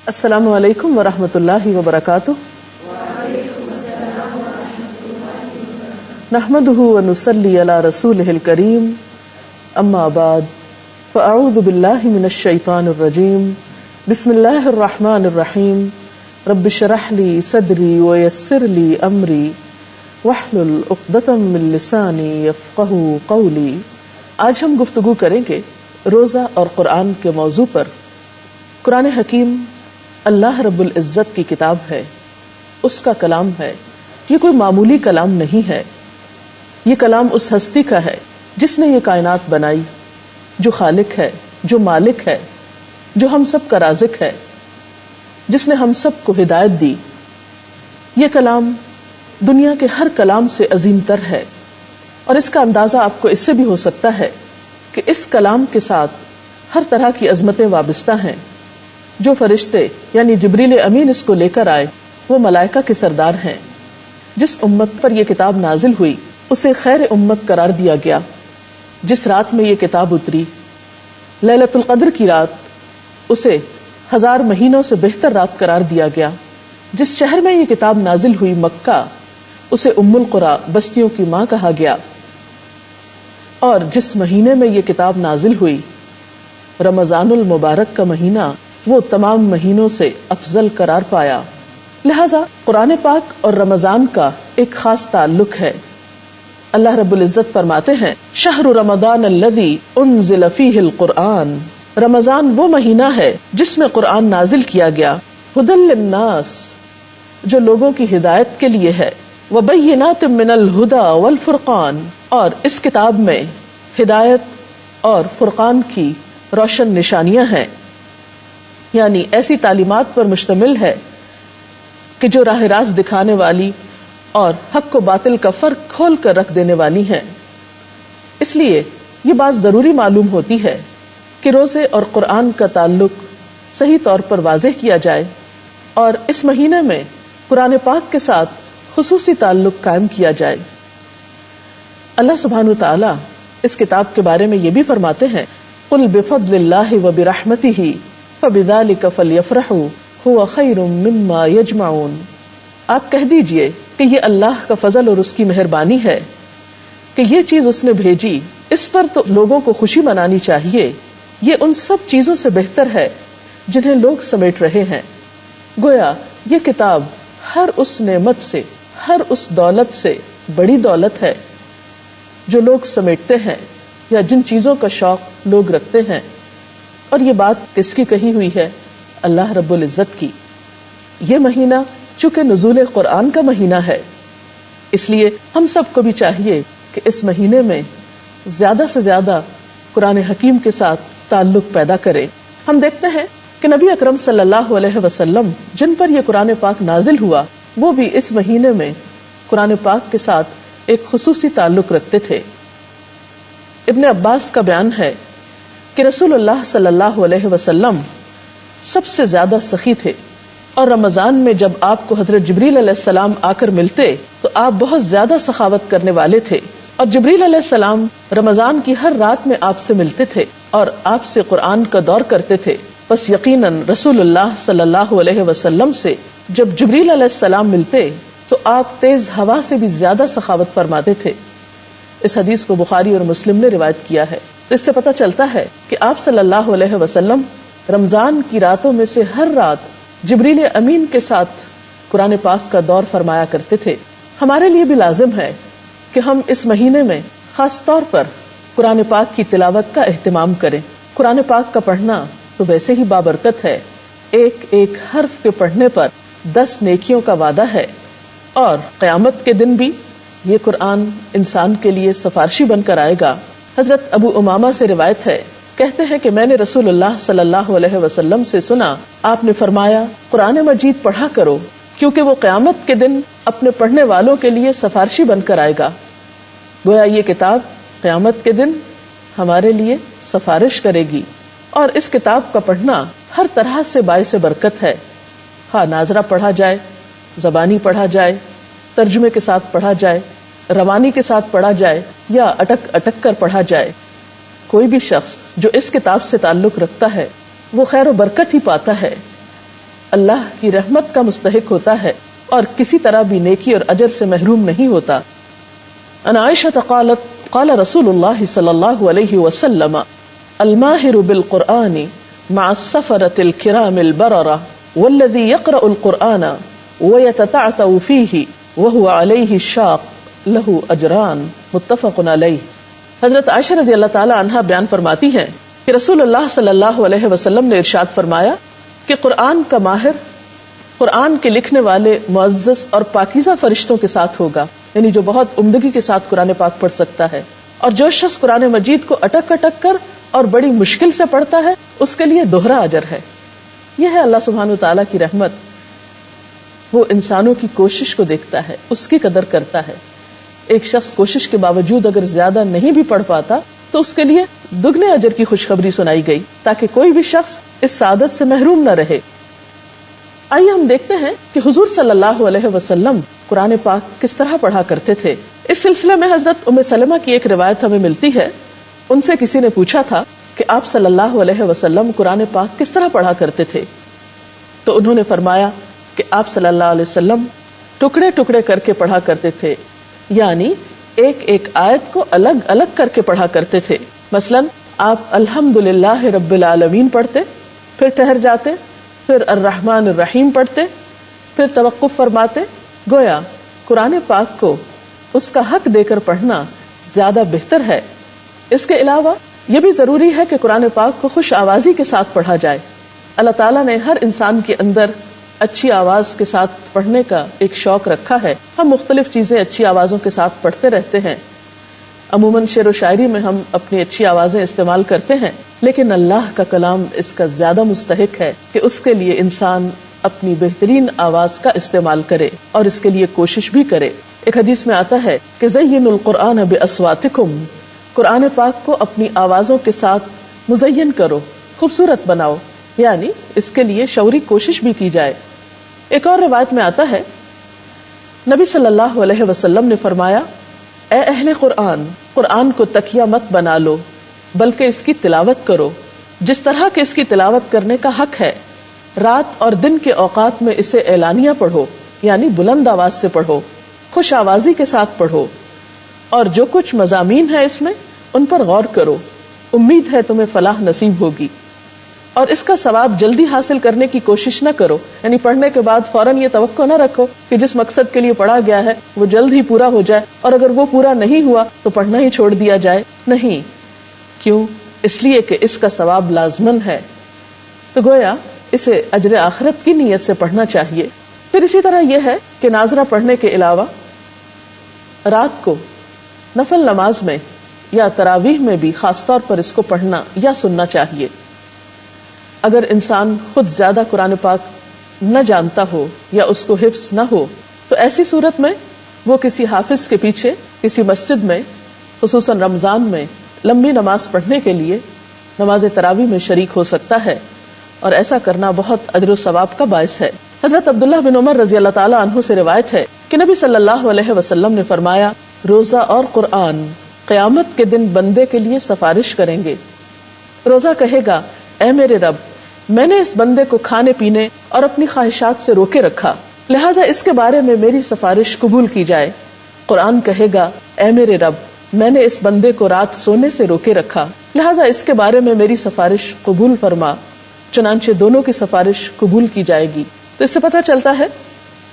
السلام علیکم ورحمۃ اللہ وبرکاتہ. نحمده ونصلی علی رسولہ الکریم. اما بعد فاعوذ باللہ من الشیطان الرجیم. بسم اللہ الرحمن الرحیم. رب اشرح لی صدری ویسر لی امری واحلل عقدۃ من لسانی یفقہوا قولی. آج ہم گفتگو کریں گے روزہ اور قرآن کے موضوع پر. قرآن حکیم اللہ رب العزت کی کتاب ہے، اس کا کلام ہے. یہ کوئی معمولی کلام نہیں ہے، یہ کلام اس ہستی کا ہے جس نے یہ کائنات بنائی، جو خالق ہے، جو مالک ہے، جو ہم سب کا رازق ہے، جس نے ہم سب کو ہدایت دی. یہ کلام دنیا کے ہر کلام سے عظیم تر ہے، اور اس کا اندازہ آپ کو اس سے بھی ہو سکتا ہے کہ اس کلام کے ساتھ ہر طرح کی عظمتیں وابستہ ہیں. جو فرشتے یعنی جبریل امین اس کو لے کر آئے وہ ملائکہ کے سردار ہیں. جس امت پر یہ کتاب نازل ہوئی اسے خیر امت قرار دیا گیا. جس رات میں یہ کتاب اتری لیلۃ القدر کی رات، اسے 1000 مہینوں سے بہتر رات قرار دیا گیا. جس شہر میں یہ کتاب نازل ہوئی مکہ، اسے ام القری بستیوں کی ماں کہا گیا. اور جس مہینے میں یہ کتاب نازل ہوئی رمضان المبارک کا مہینہ، وہ تمام مہینوں سے افضل قرار پایا. لہذا قرآن پاک اور رمضان کا ایک خاص تعلق ہے. اللہ رب العزت فرماتے ہیں شہر رمضان الذی انزل فیہ القرآن. رمضان وہ مہینہ ہے جس میں قرآن نازل کیا گیا. ھدی للناس، جو لوگوں کی ہدایت کے لیے ہے. وبینات من الھدی والفرقان، اور اس کتاب میں ہدایت اور فرقان کی روشن نشانیاں ہیں، یعنی ایسی تعلیمات پر مشتمل ہے کہ جو راہ راست دکھانے والی اور حق و باطل کا فرق کھول کر رکھ دینے والی ہیں. اس لیے یہ بات ضروری معلوم ہوتی ہے کہ روزے اور قرآن کا تعلق صحیح طور پر واضح کیا جائے، اور اس مہینے میں قرآن پاک کے ساتھ خصوصی تعلق قائم کیا جائے. اللہ سبحانہ وتعالی اس کتاب کے بارے میں یہ بھی فرماتے ہیں قل بفضل اللہ وبرحمتہ فبذلک فلیفرحوا ھو خیر مما یجمعون. آپ کہہ دیجئے کہ یہ اللہ کا فضل اور اس کی مہربانی ہے کہ یہ چیز اس نے بھیجی، اس پر تو لوگوں کو خوشی منانی چاہیے. یہ ان سب چیزوں سے بہتر ہے جنہیں لوگ سمیٹ رہے ہیں. گویا یہ کتاب ہر اس نعمت سے، ہر اس دولت سے بڑی دولت ہے جو لوگ سمیٹتے ہیں یا جن چیزوں کا شوق لوگ رکھتے ہیں. اور یہ بات کس کی کہی ہوئی ہے؟ اللہ رب العزت کی. یہ مہینہ چونکہ نزول قرآن کا مہینہ ہے، اس لیے ہم سب کو بھی چاہیے کہ اس مہینے میں زیادہ سے زیادہ قرآن حکیم کے ساتھ تعلق پیدا کریں. ہم دیکھتے ہیں کہ نبی اکرم صلی اللہ علیہ وسلم جن پر یہ قرآن پاک نازل ہوا، وہ بھی اس مہینے میں قرآن پاک کے ساتھ ایک خصوصی تعلق رکھتے تھے. ابن عباس کا بیان ہے کہ رسول اللہ صلی اللہ علیہ وسلم سب سے زیادہ سخی تھے، اور رمضان میں جب آپ کو حضرت جبریل علیہ السلام آ کر ملتے تو آپ بہت زیادہ سخاوت کرنے والے تھے. اور جبریل علیہ السلام رمضان کی ہر رات میں آپ سے ملتے تھے اور آپ سے قرآن کا دور کرتے تھے. بس یقیناً رسول اللہ صلی اللہ علیہ وسلم سے جب جبریل علیہ السلام ملتے تو آپ تیز ہوا سے بھی زیادہ سخاوت فرماتے تھے. اس حدیث کو بخاری اور مسلم نے روایت کیا ہے. اس سے پتہ چلتا ہے کہ آپ صلی اللہ علیہ وسلم رمضان کی راتوں میں سے ہر رات جبریل امین کے ساتھ قرآن پاک کا دور فرمایا کرتے تھے. ہمارے لیے بھی لازم ہے کہ ہم اس مہینے میں خاص طور پر قرآن پاک کی تلاوت کا اہتمام کریں. قرآن پاک کا پڑھنا تو ویسے ہی بابرکت ہے، ایک ایک حرف کے پڑھنے پر 10 نیکیوں کا وعدہ ہے، اور قیامت کے دن بھی یہ قرآن انسان کے لیے سفارشی بن کر آئے گا. حضرت ابو امامہ سے روایت ہے، کہتے ہیں کہ میں نے رسول اللہ صلی اللہ علیہ وسلم سے سنا، آپ نے فرمایا قرآن مجید پڑھا کرو کیونکہ وہ قیامت کے دن اپنے پڑھنے والوں کے لیے سفارشی بن کر آئے گا. گویا یہ کتاب قیامت کے دن ہمارے لیے سفارش کرے گی، اور اس کتاب کا پڑھنا ہر طرح سے باعث برکت ہے. ہاں ناظرہ پڑھا جائے، زبانی پڑھا جائے، ترجمے کے ساتھ پڑھا جائے، روانی کے ساتھ پڑھا جائے، یا اٹک اٹک کر پڑھا جائے. کوئی بھی شخص جو اس کتاب سے تعلق رکھتا ہے وہ خیر و برکت ہی پاتا ہے. اللہ کی رحمت کا مستحق ہوتا ہے اور کسی طرح بھی نیکی اور اجر سے محروم نہیں ہوتا. ان عائشہ قالت قال رسول اللہ صلی اللہ علیہ وسلم الماہر بالقرآن مع السفرة الكرام البررة والذي يقرأ القرآن ويتتعتع فيه وهو عليه الشاق له اجران متفق علیہ. حضرت عائشہ رضی اللہ تعالی عنہا بیان فرماتی ہیں کہ رسول اللہ صلی اللہ علیہ وسلم نے ارشاد فرمایا کہ قرآن کا ماہر قرآن کے لکھنے والے معزز اور پاکیزہ فرشتوں کے ساتھ ہوگا، یعنی جو بہت عمدگی کے ساتھ قرآن پاک پڑھ سکتا ہے. اور جو شخص قرآن مجید کو اٹک اٹک کر اور بڑی مشکل سے پڑھتا ہے اس کے لیے دوہرا اجر ہے. یہ ہے اللہ سبحانہ وتعالیٰ کی رحمت. وہ انسانوں کی کوشش کو دیکھتا ہے، اس کی قدر کرتا ہے. ایک شخص کوشش کے باوجود اگر زیادہ نہیں بھی پڑھ پاتا تو اس کے لیے دگنے اجر کی خوشخبری سنائی گئی تاکہ کوئی بھی شخص اس سعادت سے محروم نہ رہے. آئیے ہم دیکھتے ہیں کہ حضور صلی اللہ علیہ وسلم قرآن پاک کس طرح پڑھا کرتے تھے. اس سلسلے میں حضرت ام سلمہ کی ایک روایت ہمیں ملتی ہے. ان سے کسی نے پوچھا تھا کہ آپ صلی اللہ علیہ وسلم قرآن پاک کس طرح پڑھا کرتے تھے، تو انہوں نے فرمایا کہ آپ صلی اللہ علیہ وسلم ٹکڑے ٹکڑے کر کے پڑھا کرتے تھے، یعنی ایک ایک آیت کو الگ الگ کر کے پڑھا کرتے تھے. مثلا آپ الحمدللہ رب العالمین پڑھتے، پھر ٹھہر جاتے، پھر الرحمن الرحیم پڑھتے، پھر توقف فرماتے. گویا قرآن پاک کو اس کا حق دے کر پڑھنا زیادہ بہتر ہے. اس کے علاوہ یہ بھی ضروری ہے کہ قرآن پاک کو خوش آوازی کے ساتھ پڑھا جائے. اللہ تعالیٰ نے ہر انسان کے اندر اچھی آواز کے ساتھ پڑھنے کا ایک شوق رکھا ہے. ہم مختلف چیزیں اچھی آوازوں کے ساتھ پڑھتے رہتے ہیں. عموماً شعر و شاعری میں ہم اپنی اچھی آوازیں استعمال کرتے ہیں، لیکن اللہ کا کلام اس کا زیادہ مستحق ہے کہ اس کے لیے انسان اپنی بہترین آواز کا استعمال کرے اور اس کے لیے کوشش بھی کرے. ایک حدیث میں آتا ہے کہ زینوا القرآن باصواتکم، قرآن پاک کو اپنی آوازوں کے ساتھ مزین کرو، خوبصورت بناؤ، یعنی اس کے لیے شعوری کوشش بھی کی جائے. ایک اور روایت میں آتا ہے نبی صلی اللہ علیہ وسلم نے فرمایا اے اہل قرآن، قرآن کو تکیہ مت بنا لو بلکہ اس کی تلاوت کرو جس طرح کہ اس کی تلاوت کرنے کا حق ہے. رات اور دن کے اوقات میں اسے اعلانیہ پڑھو، یعنی بلند آواز سے پڑھو، خوش آوازی کے ساتھ پڑھو، اور جو کچھ مضامین ہے اس میں ان پر غور کرو، امید ہے تمہیں فلاح نصیب ہوگی. اور اس کا ثواب جلدی حاصل کرنے کی کوشش نہ کرو، یعنی پڑھنے کے بعد فوراً یہ توقع نہ رکھو کہ جس مقصد کے لیے پڑھا گیا ہے وہ جلد ہی پورا ہو جائے، اور اگر وہ پورا نہیں ہوا تو پڑھنا ہی چھوڑ دیا جائے. نہیں، کیوں؟ اس لیے کہ اس کا ثواب لازمن ہے. تو گویا اسے اجر آخرت کی نیت سے پڑھنا چاہیے. پھر اسی طرح یہ ہے کہ ناظرہ پڑھنے کے علاوہ رات کو نفل نماز میں یا تراویح میں بھی خاص طور پر اس کو پڑھنا یا سننا چاہیے. اگر انسان خود زیادہ قرآن پاک نہ جانتا ہو یا اس کو حفظ نہ ہو تو ایسی صورت میں وہ کسی حافظ کے پیچھے کسی مسجد میں خصوصاً رمضان میں لمبی نماز پڑھنے کے لیے نماز تراویح میں شریک ہو سکتا ہے، اور ایسا کرنا بہت اجر و ثواب کا باعث ہے. حضرت عبداللہ بن عمر رضی اللہ تعالی عنہ سے روایت ہے کہ نبی صلی اللہ علیہ وسلم نے فرمایا روزہ اور قرآن قیامت کے دن بندے کے لیے سفارش کریں گے. روزہ کہے گا اے میرے رب، میں نے اس بندے کو کھانے پینے اور اپنی خواہشات سے روکے رکھا، لہٰذا اس کے بارے میں میری سفارش قبول کی جائے. قرآن کہے گا اے میرے رب، میں نے اس بندے کو رات سونے سے روکے رکھا، لہٰذا اس کے بارے میں میری سفارش قبول فرما. چنانچہ دونوں کی سفارش قبول کی جائے گی. تو اس سے پتہ چلتا ہے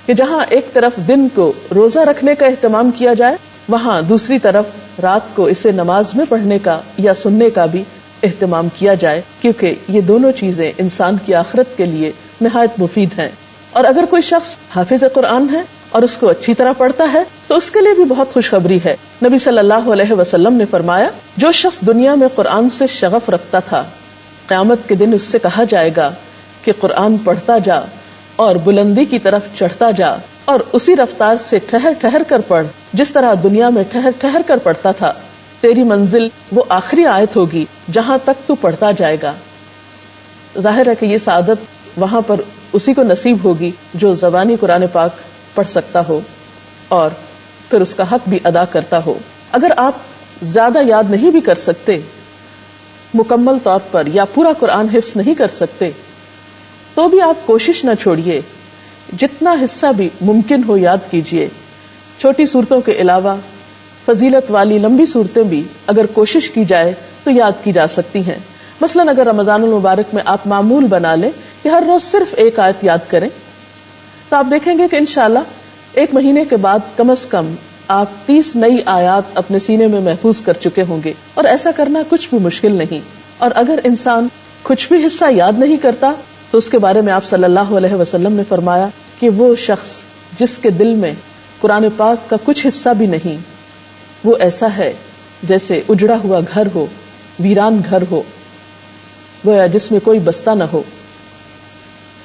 کہ جہاں ایک طرف دن کو روزہ رکھنے کا اہتمام کیا جائے، وہاں دوسری طرف رات کو اسے نماز میں پڑھنے کا یا سننے کا بھی اہتمام کیا جائے، کیونکہ یہ دونوں چیزیں انسان کی آخرت کے لیے نہایت مفید ہیں. اور اگر کوئی شخص حافظ قرآن ہے اور اس کو اچھی طرح پڑھتا ہے تو اس کے لیے بھی بہت خوشخبری ہے. نبی صلی اللہ علیہ وسلم نے فرمایا جو شخص دنیا میں قرآن سے شغف رکھتا تھا، قیامت کے دن اس سے کہا جائے گا کہ قرآن پڑھتا جا اور بلندی کی طرف چڑھتا جا، اور اسی رفتار سے ٹھہر ٹھہر کر پڑھ جس طرح دنیا میں ٹھہر ٹھہر کر پڑھتا تھا. تیری منزل وہ آخری آیت ہوگی جہاں تک تو پڑھتا جائے گا. ظاہر ہے کہ یہ سعادت وہاں پر اسی کو نصیب ہوگی جو زبانی قرآن پاک پڑھ سکتا ہو اور پھر اس کا حق بھی ادا کرتا ہو. اگر آپ زیادہ یاد نہیں بھی کر سکتے، مکمل طور پر یا پورا قرآن حفظ نہیں کر سکتے، تو بھی آپ کوشش نہ چھوڑیے، جتنا حصہ بھی ممکن ہو یاد کیجیے. چھوٹی صورتوں کے علاوہ فضیلت والی لمبی صورتیں بھی اگر کوشش کی جائے تو یاد کی جا سکتی ہیں. مثلاً اگر رمضان المبارک میں آپ معمول بنا لیں کہ ہر روز صرف ایک آیت یاد کریں تو آپ دیکھیں گے کہ انشاءاللہ ایک مہینے کے بعد کم از کم آپ 30 نئی آیات اپنے سینے میں محفوظ کر چکے ہوں گے، اور ایسا کرنا کچھ بھی مشکل نہیں. اور اگر انسان کچھ بھی حصہ یاد نہیں کرتا تو اس کے بارے میں آپ صلی اللہ علیہ وسلم نے فرمایا کہ وہ شخص جس کے دل میں قرآن پاک کا کچھ حصہ بھی نہیں، وہ ایسا ہے جیسے اجڑا ہوا گھر ہو، ویران گھر ہو، گویا جس میں کوئی بستہ نہ ہو.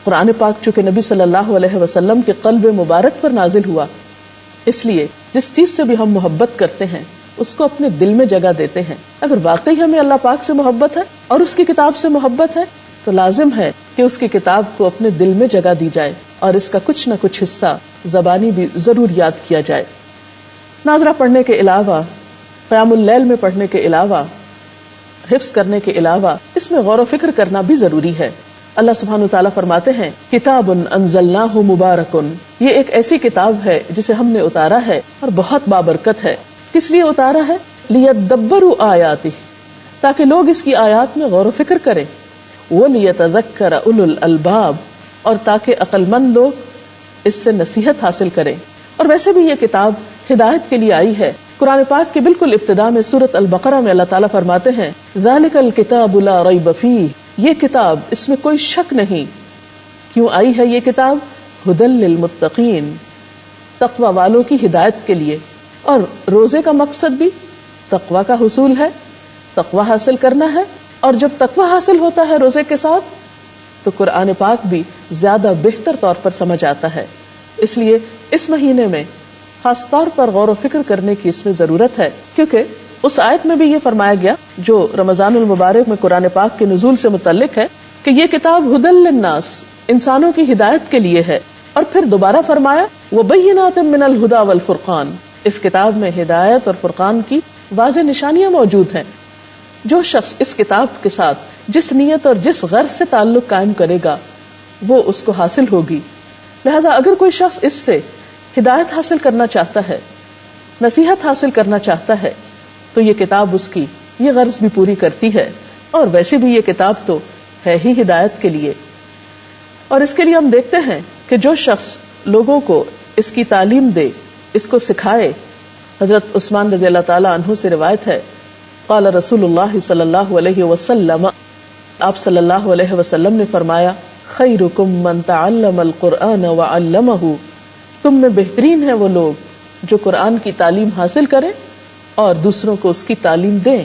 قرآن پاک چونکہ نبی صلی اللہ علیہ وسلم کے قلب مبارک پر نازل ہوا، اس لیے جس چیز سے بھی ہم محبت کرتے ہیں اس کو اپنے دل میں جگہ دیتے ہیں. اگر واقعی ہمیں اللہ پاک سے محبت ہے اور اس کی کتاب سے محبت ہے تو لازم ہے کہ اس کی کتاب کو اپنے دل میں جگہ دی جائے اور اس کا کچھ نہ کچھ حصہ زبانی بھی ضرور یاد کیا جائے. ناظرہ پڑھنے کے علاوہ، قیام اللیل میں پڑھنے کے علاوہ، حفظ کرنے کے علاوہ اس میں غور و فکر کرنا بھی ضروری ہے. اللہ سبحانہ وتعالیٰ فرماتے ہیں کتاب انزلناہ مبارک، یہ ایک ایسی کتاب ہے جسے ہم نے اتارا ہے اور بہت بابرکت ہے. کس لیے اتارا ہے؟ لیدبروا آیاتہ، تاکہ لوگ اس کی آیات میں غور و فکر کریں. ولیتذکر اولو الالباب، اور تاکہ عقل مند لوگ اس سے نصیحت حاصل کریں. اور ویسے بھی یہ کتاب ہدایت کے لیے آئی ہے. قرآن پاک کے بالکل ابتدا میں سورۃ البقرہ میں اللہ تعالیٰ فرماتے ہیں ذالک الکتاب لا ریب فیہ، یہ کتاب اس میں کوئی شک نہیں. کیوں آئی ہے یہ کتاب؟ ھدی للمتقین، تقوی والوں کی ہدایت کے لیے. اور روزے کا مقصد بھی تقوی کا حصول ہے، تقوی حاصل کرنا ہے. اور جب تقوی حاصل ہوتا ہے روزے کے ساتھ تو قرآن پاک بھی زیادہ بہتر طور پر سمجھ آتا ہے. اس لیے اس مہینے میں خاص طور پر غور و فکر کرنے کی اس میں ضرورت ہے، کیونکہ اس آیت میں بھی یہ فرمایا گیا جو رمضان المبارک میں قرآن پاک کے نزول سے متعلق ہے کہ یہ کتاب ھدی للناس، انسانوں کی ہدایت کے لیے ہے. اور پھر دوبارہ فرمایا وبینات من الہدی والفرقان، اس کتاب میں ہدایت اور فرقان کی واضح نشانیاں موجود ہیں. جو شخص اس کتاب کے ساتھ جس نیت اور جس غرض سے تعلق قائم کرے گا وہ اس کو حاصل ہوگی. لہذا اگر کوئی شخص اس سے ہدایت حاصل کرنا چاہتا ہے، نصیحت حاصل کرنا چاہتا ہے، تو یہ کتاب اس کی یہ غرض بھی پوری کرتی ہے. اور ویسے بھی یہ کتاب تو ہے ہی ہدایت کے لیے. اور اس کے لیے ہم دیکھتے ہیں کہ جو شخص لوگوں کو اس کی تعلیم دے، اس کو سکھائے. حضرت عثمان رضی اللہ تعالی عنہ سے روایت ہے قال رسول اللہ صلی اللہ علیہ وسلم، آپ صلی اللہ علیہ وسلم نے فرمایا خیرکم من تعلم القرآن وعلمہ، تم میں بہترین ہیں وہ لوگ جو قرآن کی تعلیم حاصل کریں اور دوسروں کو اس کی تعلیم دیں،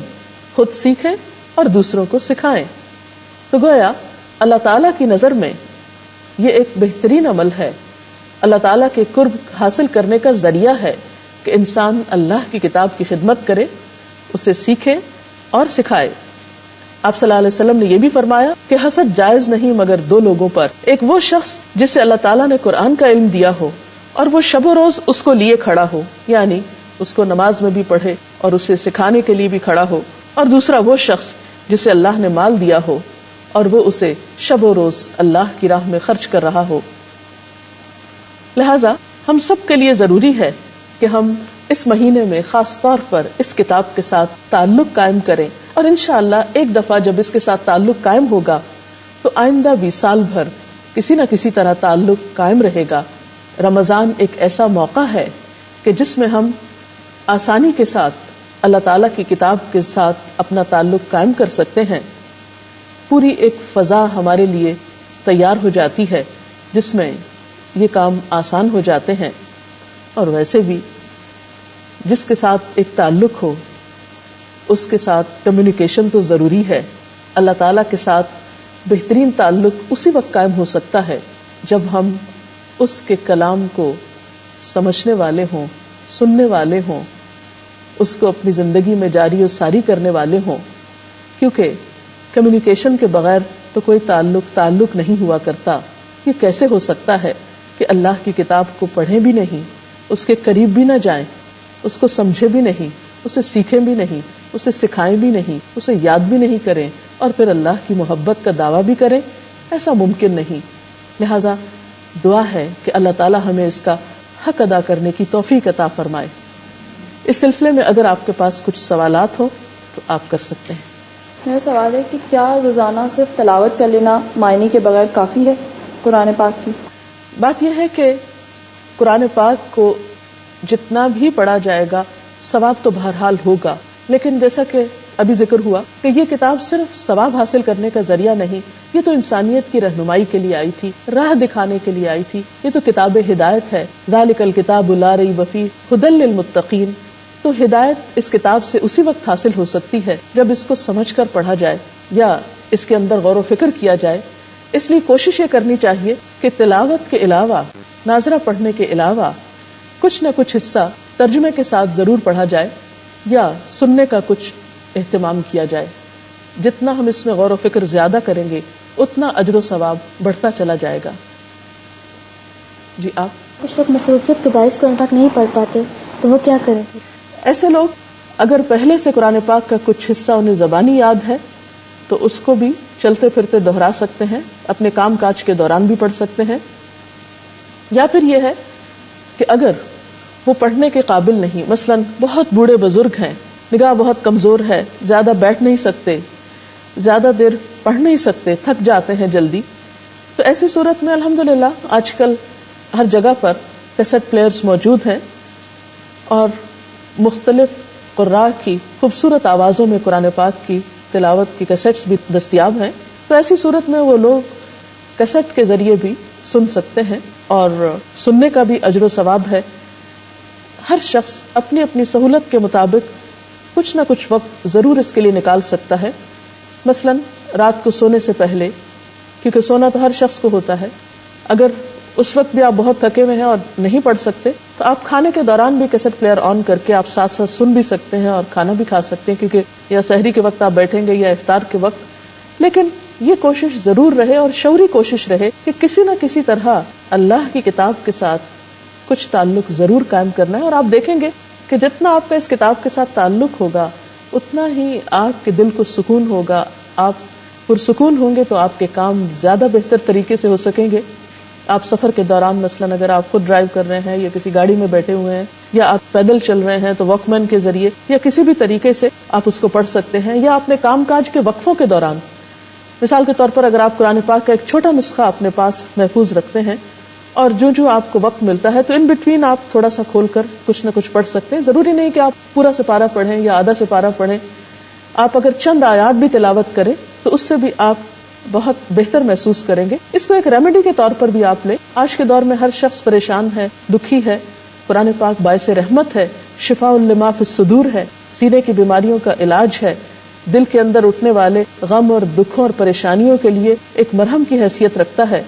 خود سیکھیں اور دوسروں کو سکھائیں. تو گویا اللہ تعالیٰ کی نظر میں یہ ایک بہترین عمل ہے، اللہ تعالیٰ کے قرب حاصل کرنے کا ذریعہ ہے کہ انسان اللہ کی کتاب کی خدمت کرے، اسے سیکھے اور سکھائے. آپ صلی اللہ علیہ وسلم نے یہ بھی فرمایا کہ حسد جائز نہیں مگر دو لوگوں پر، ایک وہ شخص جسے اللہ تعالیٰ نے قرآن کا علم دیا ہو اور وہ شب و روز اس کو لیے کھڑا ہو، یعنی اس کو نماز میں بھی پڑھے اور اسے سکھانے کے لیے بھی کھڑا ہو. اور دوسرا وہ شخص جسے اللہ نے مال دیا ہو اور وہ اسے شب و روز اللہ کی راہ میں خرچ کر رہا ہو. لہذا ہم سب کے لیے ضروری ہے کہ ہم اس مہینے میں خاص طور پر اس کتاب کے ساتھ تعلق قائم کریں. اور انشاءاللہ ایک دفعہ جب اس کے ساتھ تعلق قائم ہوگا تو آئندہ بھی سال بھر کسی نہ کسی طرح تعلق قائم رہے گا. رمضان ایک ایسا موقع ہے کہ جس میں ہم آسانی کے ساتھ اللہ تعالیٰ کی کتاب کے ساتھ اپنا تعلق قائم کر سکتے ہیں. پوری ایک فضا ہمارے لیے تیار ہو جاتی ہے جس میں یہ کام آسان ہو جاتے ہیں. اور ویسے بھی جس کے ساتھ ایک تعلق ہو اس کے ساتھ کمیونیکیشن تو ضروری ہے. اللہ تعالیٰ کے ساتھ بہترین تعلق اسی وقت قائم ہو سکتا ہے جب ہم اس کے کلام کو سمجھنے والے ہوں، سننے والے ہوں، اس کو اپنی زندگی میں جاری و ساری کرنے والے ہوں. کیونکہ کمیونیکیشن کے بغیر تو کوئی تعلق نہیں ہوا کرتا. یہ کیسے ہو سکتا ہے کہ اللہ کی کتاب کو پڑھیں بھی نہیں، اس کے قریب بھی نہ جائیں، اس کو سمجھے بھی نہیں، اسے سیکھیں بھی نہیں، اسے سکھائیں بھی نہیں، اسے یاد بھی نہیں کریں اور پھر اللہ کی محبت کا دعویٰ بھی کریں؟ ایسا ممکن نہیں. لہذا دعا ہے کہ اللہ تعالی ہمیں اس کا حق ادا کرنے کی توفیق عطا فرمائے. اس سلسلے میں اگر آپ کے پاس کچھ سوالات ہو تو آپ کر سکتے ہیں. میرا سوال ہے کہ کیا روزانہ صرف تلاوت کر لینا معنی کے بغیر کافی ہے قرآن پاک کی؟ بات یہ ہے کہ قرآن پاک کو جتنا بھی پڑھا جائے گا ثواب تو بہرحال ہوگا، لیکن جیسا کہ ابھی ذکر ہوا کہ یہ کتاب صرف ثواب حاصل کرنے کا ذریعہ نہیں، یہ تو انسانیت کی رہنمائی کے لیے آئی تھی، راہ دکھانے کے لیے آئی تھی. یہ تو کتاب ہدایت ہے. ذالک الکتاب لا ریب فیہ ھدی للمتقین. تو ہدایت اس کتاب سے اسی وقت حاصل ہو سکتی ہے جب اس کو سمجھ کر پڑھا جائے یا اس کے اندر غور و فکر کیا جائے. اس لیے کوشش یہ کرنی چاہیے کہ تلاوت کے علاوہ، ناظرہ پڑھنے کے علاوہ کچھ نہ کچھ حصہ ترجمے کے ساتھ ضرور پڑھا جائے یا سننے کا کچھ اہتمام کیا جائے. جتنا ہم اس میں غور و فکر زیادہ کریں گے اتنا اجر و ثواب بڑھتا چلا جائے گا. جی آپ؟ کچھ وقت مصروفیت کے باعث قرآن پاک نہیں پڑھ پاتے تو وہ کیا کریں؟ ایسے لوگ اگر پہلے سے قرآن پاک کا کچھ حصہ انہیں زبانی یاد ہے تو اس کو بھی چلتے پھرتے دہرا سکتے ہیں، اپنے کام کاج کے دوران بھی پڑھ سکتے ہیں. یا پھر یہ ہے کہ اگر وہ پڑھنے کے قابل نہیں، مثلا بہت بوڑھے بزرگ ہیں، نگاہ بہت کمزور ہے، زیادہ بیٹھ نہیں سکتے، زیادہ دیر پڑھ نہیں سکتے، تھک جاتے ہیں جلدی، تو ایسی صورت میں الحمدللہ آج کل ہر جگہ پر کیسٹ پلیئرز موجود ہیں اور مختلف قراء کی خوبصورت آوازوں میں قرآن پاک کی تلاوت کی کیسٹس بھی دستیاب ہیں. تو ایسی صورت میں وہ لوگ کیسٹ کے ذریعے بھی سن سکتے ہیں اور سننے کا بھی اجر و ثواب ہے. ہر شخص اپنی اپنی سہولت کے مطابق کچھ نہ کچھ وقت ضرور اس کے لیے نکال سکتا ہے. مثلا رات کو سونے سے پہلے، کیونکہ سونا تو ہر شخص کو ہوتا ہے، اگر اس وقت بھی آپ بہت تھکے ہوئے ہیں اور نہیں پڑھ سکتے تو آپ کھانے کے دوران بھی کیسٹ پلیئر آن کر کے آپ ساتھ ساتھ سن بھی سکتے ہیں اور کھانا بھی کھا سکتے ہیں، کیونکہ یا سحری کے وقت آپ بیٹھیں گے یا افطار کے وقت. لیکن یہ کوشش ضرور رہے اور شعوری کوشش رہے کہ کسی نہ کسی طرح اللہ کی کتاب کے ساتھ کچھ تعلق ضرور قائم کرنا ہے. اور آپ دیکھیں گے کہ جتنا آپ کا اس کتاب کے ساتھ تعلق ہوگا اتنا ہی آپ کے دل کو سکون ہوگا. آپ پرسکون ہوں گے تو آپ کے کام زیادہ بہتر طریقے سے ہو سکیں گے. آپ سفر کے دوران مثلا اگر آپ خود ڈرائیو کر رہے ہیں یا کسی گاڑی میں بیٹھے ہوئے ہیں یا آپ پیدل چل رہے ہیں تو واک مین کے ذریعے یا کسی بھی طریقے سے آپ اس کو پڑھ سکتے ہیں. یا اپنے کام کاج کے وقفوں کے دوران، مثال کے طور پر اگر آپ قرآن پاک کا ایک چھوٹا نسخہ اپنے پاس محفوظ رکھتے ہیں اور جو آپ کو وقت ملتا ہے تو ان بٹوین آپ تھوڑا سا کھول کر کچھ نہ کچھ پڑھ سکتے ہیں. ضروری نہیں کہ آپ پورا سپارہ پڑھیں یا آدھا سپارہ پڑھیں. آپ اگر چند آیات بھی تلاوت کریں تو اس سے بھی آپ بہت بہتر محسوس کریں گے. اس کو ایک ریمیڈی کے طور پر بھی آپ لیں. آج کے دور میں ہر شخص پریشان ہے، دکھی ہے. قرآن پاک باعث رحمت ہے، شفاء لما فی الصدور ہے، سینے کی بیماریوں کا علاج ہے، دل کے اندر اٹھنے والے غم اور دکھوں اور پریشانیوں کے لیے ایک مرہم کی حیثیت رکھتا ہے.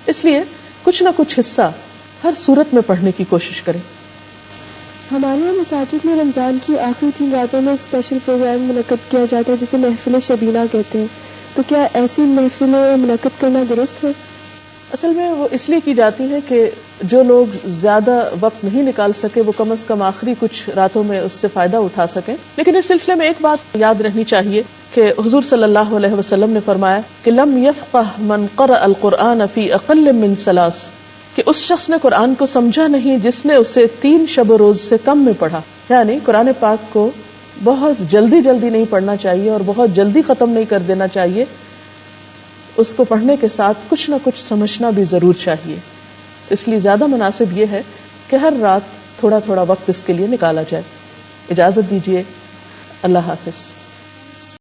اس لیے کچھ نہ کچھ حصہ ہر صورت میں پڑھنے کی کوشش کریں. ہمارے یہاں مساجد میں رمضان کی آخری 3 راتوں میں ایک اسپیشل پروگرام منعقد کیا جاتا ہے جسے محفل شبینہ کہتے ہیں. تو کیا ایسی محفلیں منعقد کرنا درست ہے؟ اصل میں وہ اس لیے کی جاتی ہے کہ جو لوگ زیادہ وقت نہیں نکال سکے وہ کم از کم آخری کچھ راتوں میں اس سے فائدہ اٹھا سکیں. لیکن اس سلسلے میں ایک بات یاد رہنی چاہیے کہ حضور صلی اللہ علیہ وسلم نے فرمایا کہ لم یفقہ من قرأ القرآن فی اقل من 3، کہ اس شخص نے قرآن کو سمجھا نہیں جس نے اسے 3 شب و روز سے کم میں پڑھا. یعنی قرآن پاک کو بہت جلدی نہیں پڑھنا چاہیے اور بہت جلدی ختم نہیں کر دینا چاہیے. اس کو پڑھنے کے ساتھ کچھ نہ کچھ سمجھنا بھی ضرور چاہیے. اس لیے زیادہ مناسب یہ ہے کہ ہر رات تھوڑا وقت اس کے لیے نکالا جائے. اجازت دیجیے. اللہ حافظ.